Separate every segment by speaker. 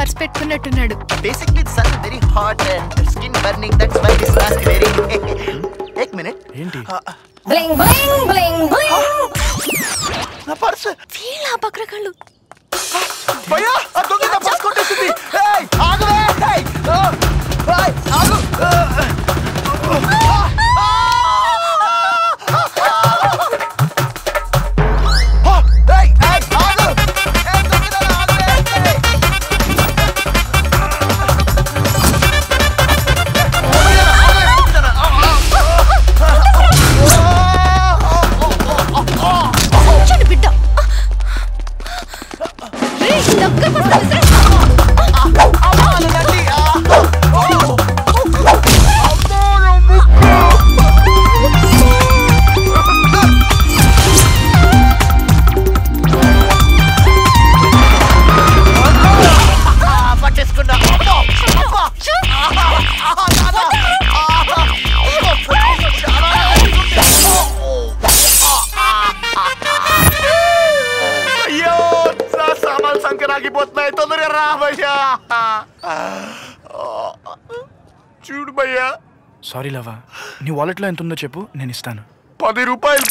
Speaker 1: Purse పెట్టుకున్నట్టున్నాడు.
Speaker 2: Basically the sun is very hot and skin burning, that's why this mask wearing. Ek minute.
Speaker 3: ఏంటి?
Speaker 4: Bling bling bling bling.
Speaker 2: నా purse.
Speaker 1: వీళ్ళ బక్రకాళ్ళు.
Speaker 2: భయ్యా ఆ దొంగ నా purse కొట్టేసింది. ఏయ్ ఆగవే. ఏయ్ ఆగు. చూడు భయ్యా.
Speaker 3: సారీ లవా, నీ వాలెట్లో ఎంత ఉందో చెప్పు, నేను ఇస్తాను.
Speaker 2: 10 రూపాయలు.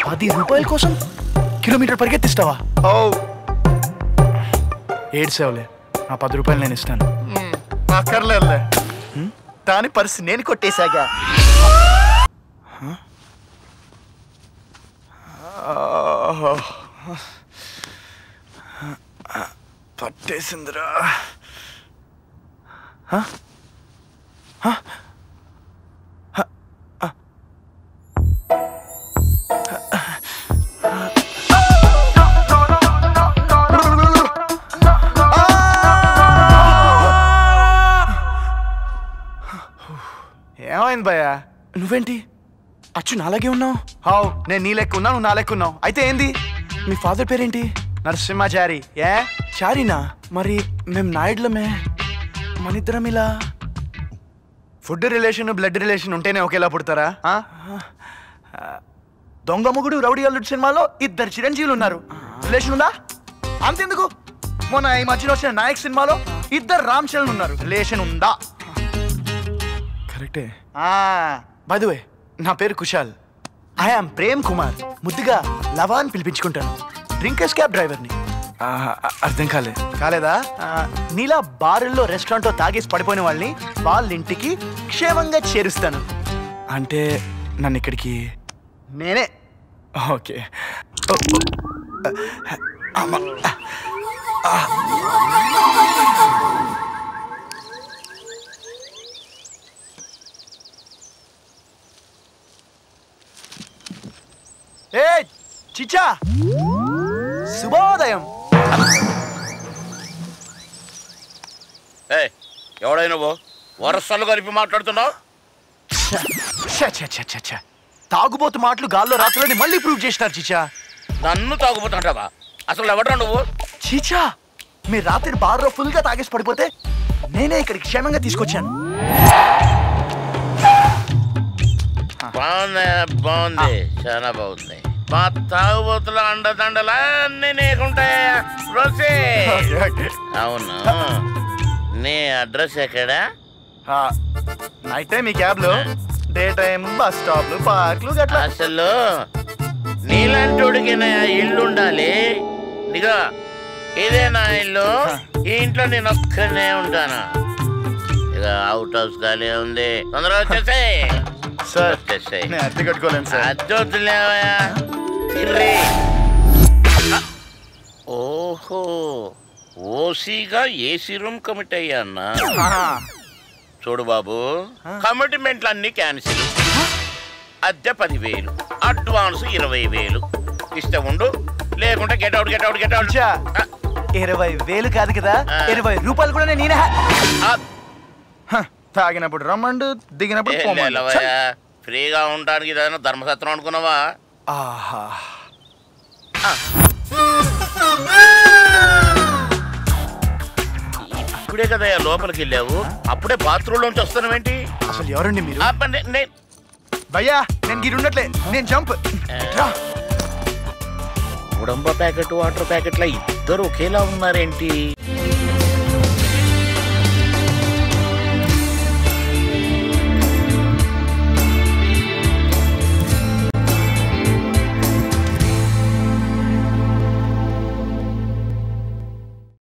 Speaker 3: 10 రూపాయల కోసం కిలోమీటర్ పరిగెత్తిస్తావా? ఏడ్సేవలే, నా 10 రూపాయలు నేను ఇస్తాను.
Speaker 2: అక్కర్లేదులే, దాని పర్సు నేను కొట్టేశాగా.
Speaker 3: పట్టేసిందిరా.
Speaker 2: ఏమైంది భయ్యా?
Speaker 3: నువ్వేంటి అచ్చు నాలాగే ఉన్నావు?
Speaker 2: హావ్, నేను నీ లెక్క ఉన్నావు, నువ్వు నా లెక్క ఉన్నావు. అయితే ఏంది?
Speaker 3: మీ ఫాదర్ పేరేంటి?
Speaker 2: నరసింహాచారి. ఏ
Speaker 3: చారీనా? మరి మేము నాయుడులమే, మనిద్దరం ఇలా.
Speaker 2: ఫుడ్ రిలేషన్ బ్లడ్ రిలేషన్ ఉంటేనే ఒకేలా పుడతారా? దొంగ మొగుడు రౌడీ అల్లుడు సినిమాలో 2 చిరంజీవులు ఉన్నారు, రిలేషన్ ఉందా? అంతెందుకు, మొన్న ఈ మధ్యలో వచ్చిన నాయక్ సినిమాలో 2 రామ్ చరణ్ ఉన్నారు, రిలేషన్ ఉందా?
Speaker 3: కరెక్టే. బై ది వే, నా పేరు కుశాల్.
Speaker 2: ఐ యామ్ ప్రేమ్ కుమార్, ముద్దుగా లవా అని పిలిపించుకుంటాను. డ్రింకర్స్ క్యాబ్ డ్రైవర్ని.
Speaker 3: అర్థం
Speaker 2: కాలేదా? నీలా బారుల్లో రెస్టారెంట్లో తాగేసి పడిపోయిన వాళ్ళని వాళ్ళ ఇంటికి క్షేమంగా చేరుస్తాను.
Speaker 3: అంటే నన్ను ఇక్కడికి?
Speaker 2: నేనే.
Speaker 3: ఓకే.
Speaker 2: ఏ చిచ్చా, శుభోదయం.
Speaker 5: ఎవడైనా వరసలు కలిపి మాట్లాడుతున్నావు?
Speaker 2: తాగుబోతు మాటలు గాల్లో రాత్రులని మళ్ళీ ప్రూవ్ చేసినారు చిచ్చా.
Speaker 5: నన్ను తాగుబోతుంటావా? అసలు ఎవడా నువ్వు?
Speaker 2: చీచా, మీరు రాత్రి బార్లో ఫుల్ గా తాగేసి పడిపోతే నేనే ఇక్కడికి క్షేమంగా తీసుకొచ్చాను.
Speaker 5: బాగుంది, చాలా బాగుంది. మా తాగుబోతుల అండదండలన్నీ నీకుంటాయా? అవును, నీ అడ్రస్ ఎక్కడా?
Speaker 2: నైట్ టైం ఈ క్యాబ్ లో, డే టైం బస్ స్టాప్లు పార్క్లు గట్లా.
Speaker 5: అసలు నీలాంటి ఇల్లు ఉండాలి. ఇదిగో ఇదే నా ఇల్లు, ఈ ఇంట్లో నేను ఒక్కనే ఉంటాను. ఇక అవుట్ హౌస్ ఖాళీ ఉంది, తొందరగా వచ్చేసాయి.
Speaker 2: అద్దె కట్టుకోలేను సార్.
Speaker 5: అద్దె వద్దులేవా? ఓహో, ఓసీగా ఏసీ రూమ్ కమిట్ అయ్యా అన్నా. చూడు బాబు, కమిట్మెంట్లు అన్ని క్యాన్సిల్. అద్దె 10,000, అడ్వాన్స్ 20,000 ఇస్తే ఉండు, లేకుంటే గెట్ అవుట్.
Speaker 2: 20,000 కాదు కదా, 20 రూపాయలు కూడా నేనే. తాగినప్పుడు రమ్మండు, దిగినప్పుడు
Speaker 5: ఫ్రీగా ఉండడానికి ఏదైనా ధర్మసత్రం అనుకున్నావా? ఇప్పుడే కదా లోపలికి వెళ్ళావు, అప్పుడే బాత్రూంలోంచి వస్తున్నావేంటి?
Speaker 2: అసలు ఎవరండి మీరు? భయ్యా, నేను గిరి ఉన్నట్లే, నేను జంప్.
Speaker 5: ఉడంబ ప్యాకెట్, వాటర్ ప్యాకెట్ల ఇద్దరు ఒకేలా ఉన్నారేంటి?